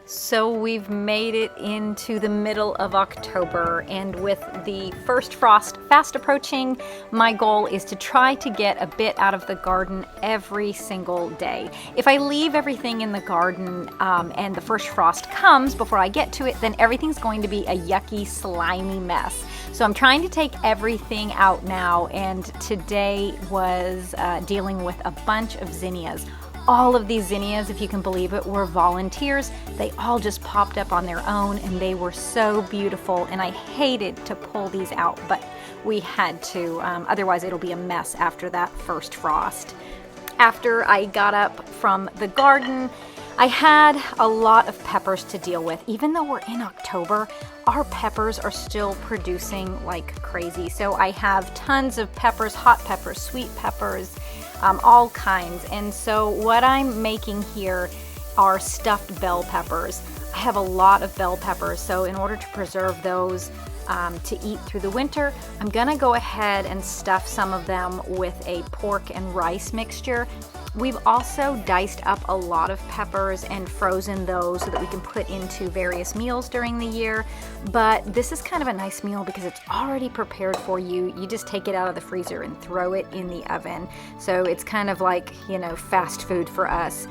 So we've made it into the middle of October, and with the first frost fast approaching, my goal is to try to get a bit out of the garden every single day. If I leave everything in the garden and the first frost comes before I get to it, then everything's going to be a yucky, slimy mess. So I'm trying to take everything out now, and today was dealing with a bunch of zinnias. All of these zinnias, if you can believe it, were volunteers. They all just popped up on their own and they were so beautiful, and I hated to pull these out, but we had to, otherwise it'll be a mess after that first frost. After I got up from the garden, I had a lot of peppers to deal with. Even though we're in October, our peppers are still producing like crazy. So I have tons of peppers, hot peppers, sweet peppers, all kinds. And so what I'm making here are stuffed bell peppers. I have a lot of bell peppers, so in order to preserve those to eat through the winter, I'm gonna go ahead and stuff some of them with a pork and rice mixture. We've also diced up a lot of peppers and frozen those so that we can put into various meals during the year. But this is kind of a nice meal because it's already prepared for you. You just take it out of the freezer and throw it in the oven. So it's kind of like, you know, fast food for us.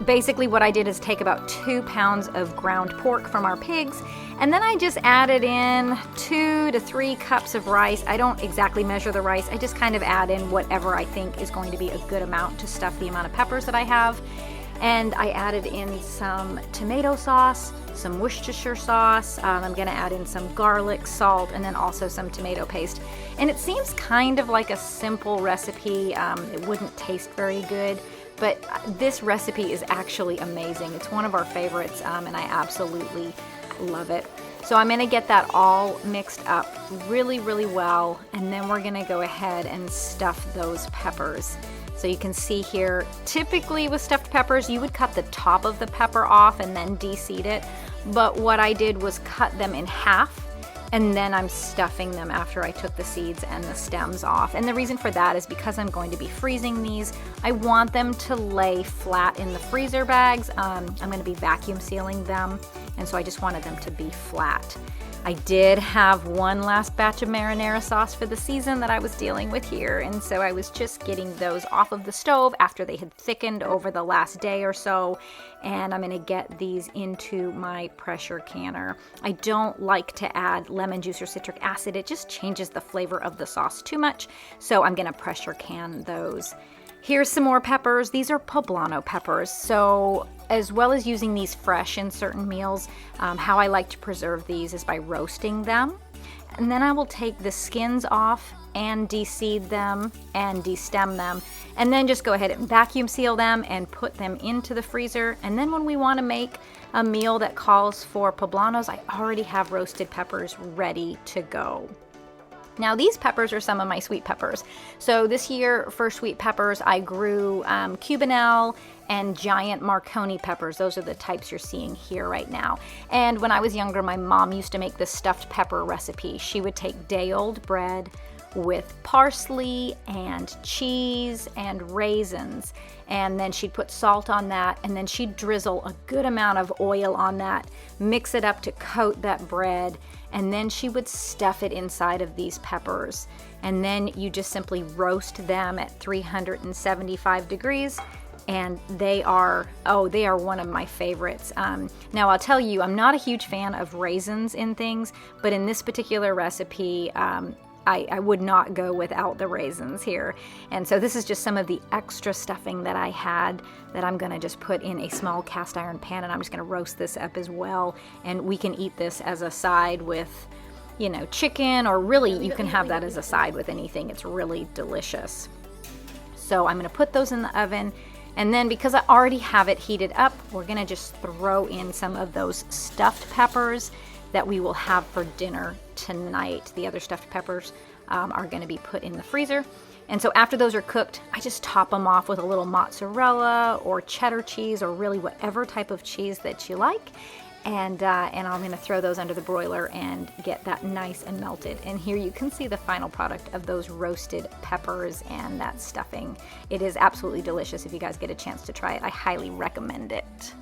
Basically what I did is take about 2 pounds of ground pork from our pigs, and then I just added in 2 to 3 cups of rice. I don't exactly measure the rice, I just kind of add in whatever I think is going to be a good amount to stuff the amount of peppers that I have. And I added in some tomato sauce, some Worcestershire sauce, I'm gonna add in some garlic, salt, and then also some tomato paste. And it seems kind of like a simple recipe, it wouldn't taste very good, but this recipe is actually amazing. It's one of our favorites, and I absolutely love it. So I'm gonna get that all mixed up really, really well, and then we're gonna go ahead and stuff those peppers. So you can see here, typically with stuffed peppers, you would cut the top of the pepper off and then de-seed it. But what I did was cut them in half, and then I'm stuffing them after I took the seeds and the stems off. And the reason for that is because I'm going to be freezing these. I want them to lay flat in the freezer bags. I'm going to be vacuum sealing them, and so I just wanted them to be flat. I did have one last batch of marinara sauce for the season that I was dealing with here, and so I was just getting those off of the stove after they had thickened over the last day or so, and I'm going to get these into my pressure canner. I don't like to add lemon juice or citric acid. It just changes the flavor of the sauce too much, so I'm going to pressure can those. Here's some more peppers. These are poblano peppers. So as well as using these fresh in certain meals, how I like to preserve these is by roasting them. And then I will take the skins off and de-seed them and de-stem them, and then just go ahead and vacuum seal them and put them into the freezer. And then when we want to make a meal that calls for poblanos, I already have roasted peppers ready to go. Now these peppers are some of my sweet peppers. So this year for sweet peppers, I grew Cubanelle and giant Marconi peppers. Those are the types you're seeing here right now. And when I was younger, my mom used to make this stuffed pepper recipe. She would take day-old bread with parsley and cheese and raisins, and then she'd put salt on that, and then she'd drizzle a good amount of oil on that, mix it up to coat that bread, and then she would stuff it inside of these peppers. And then you just simply roast them at 375 degrees, and they are one of my favorites. Now I'll tell you, I'm not a huge fan of raisins in things, but in this particular recipe, I would not go without the raisins here. And so this is just some of the extra stuffing that I had that I'm gonna just put in a small cast iron pan, and I'm just gonna roast this up as well. And we can eat this as a side with, you know, chicken, or really you can have that as a side with anything. It's really delicious. So I'm gonna put those in the oven, and then because I already have it heated up, we're gonna just throw in some of those stuffed peppers that we will have for dinner tonight. The other stuffed peppers are going to be put in the freezer. And so after those are cooked, I just top them off with a little mozzarella or cheddar cheese, or really whatever type of cheese that you like. And I'm going to throw those under the broiler and get that nice and melted. And here you can see the final product of those roasted peppers and that stuffing. It is absolutely delicious. If you guys get a chance to try it, I highly recommend it.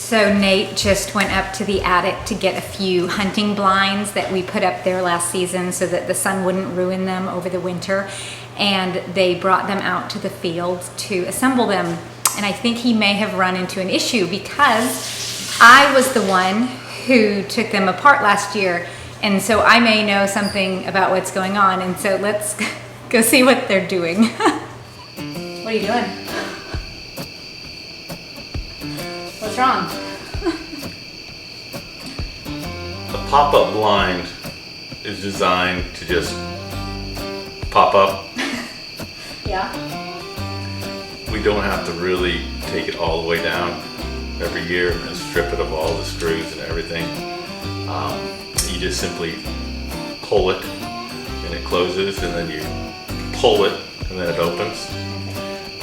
So Nate just went up to the attic to get a few hunting blinds that we put up there last season so that the sun wouldn't ruin them over the winter. And they brought them out to the field to assemble them. And I think he may have run into an issue because I was the one who took them apart last year. And so I may know something about what's going on. And so let's go see what they're doing. What are you doing? What's wrong? A pop-up blind is designed to just pop up. Yeah. We don't have to really take it all the way down every year and strip it of all the screws and everything. You just simply pull it and it closes, and then you pull it and then it opens.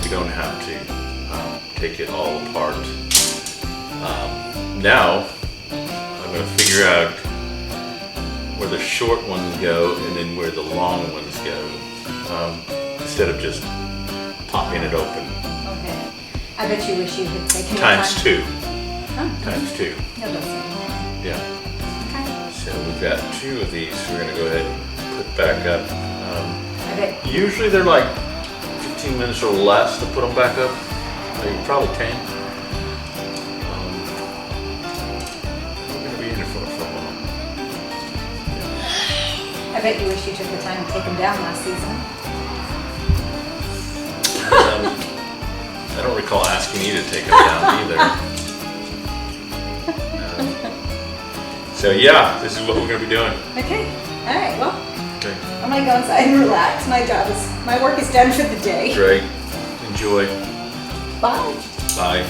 You don't have to take it all apart. Now I'm going to figure out where the short ones go and then where the long ones go, instead of just popping it open. Okay. I bet you wish you had taken Times time. two. Oh. Times two. No, listen. Yeah. Okay. So we've got 2 of these we're going to go ahead and put back up. I bet. Usually they're like 15 minutes or less to put them back up. Maybe probably 10. We're going to be in it for a while. I bet you wish you took the time to take them down last season. I don't recall asking you to take them down either. So yeah, this is what we're going to be doing. Okay. All right. Well, Okay. I'm gonna go inside and relax. My work is done for the day. Great. Enjoy. Bye. Bye.